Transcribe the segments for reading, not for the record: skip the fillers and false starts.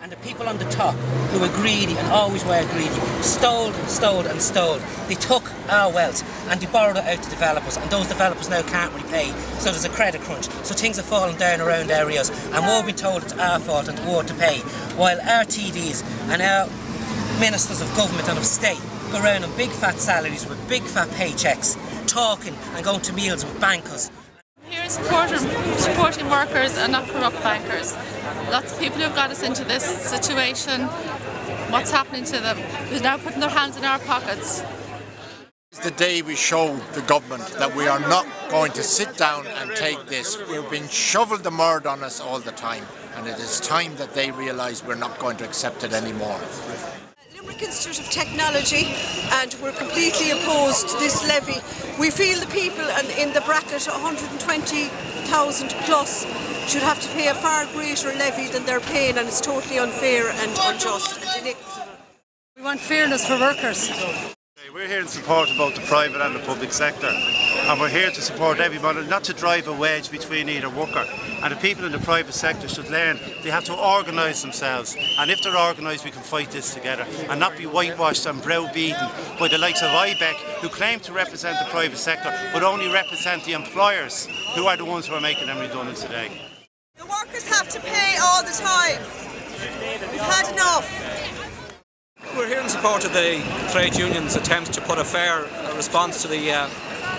And the people on the top, who were greedy and always were greedy, stole. They took our wealth and they borrowed it out to developers, and those developers now can't repay, so there's a credit crunch. So things are falling down around areas, and we're being told it's our fault and we're to pay, while our TDs and our ministers of government and of state go around on big fat salaries with big fat paychecks, talking and going to meals with bankers. Here is supporting workers and not corrupt bankers. Lots of people who have got us into this situation. What's happening to them? They're now putting their hands in our pockets. It's the day we show the government that we are not going to sit down and take this. We're being shoveled the mud on us all the time, and it is time that they realise we're not going to accept it anymore. Institute of Technology, and we're completely opposed to this levy. We feel the people in the bracket 120,000 plus should have to pay a far greater levy than they're paying, and it's totally unfair and unjust and inequitable. We want fairness for workers. We're here in support of both the private and the public sector, and we're here to support everybody, not to drive a wedge between either worker. And the people in the private sector should learn they have to organise themselves, and if they're organised we can fight this together and not be whitewashed and browbeaten by the likes of IBEC, who claim to represent the private sector but only represent the employers, who are the ones who are making them redundant today. The workers have to pay all the time. We've had enough. We're here in support of the trade unions' attempts to put a fair response to the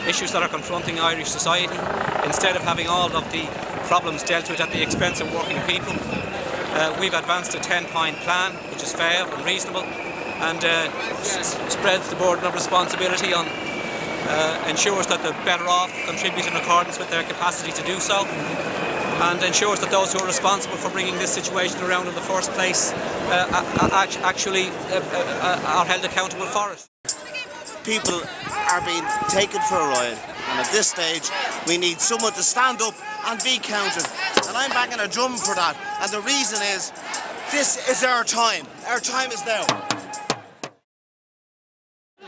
issues that are confronting Irish society, instead of having all of the problems dealt with at the expense of working people. We've advanced a 10-point plan, which is fair and reasonable, and spreads the burden of responsibility on, ensures that the better off contribute in accordance with their capacity to do so, and ensures that those who are responsible for bringing this situation around in the first place actually are held accountable for it. People are being taken for a ride, and at this stage we need someone to stand up and be counted, and I'm banging a drum for that, and the reason is this is our time is now.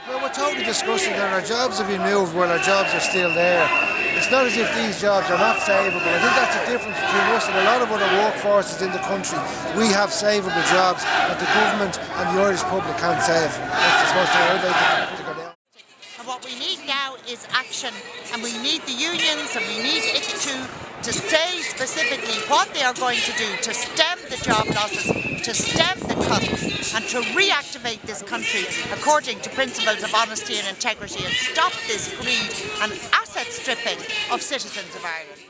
Well, we're totally discussing that our jobs have been moved while our jobs are still there. It's not as if these jobs are not savable. I think that's the difference between us and a lot of other workforces in the country. We have savable jobs that the government and the Irish public can't save. That's supposed to go down. And what we need now is action, and we need the unions and we need ICTU to say specifically what they are going to do to stem the job losses, to stem the cuts, and to reactivate this country according to principles of honesty and integrity, and stop this greed and asset stripping of citizens of Ireland.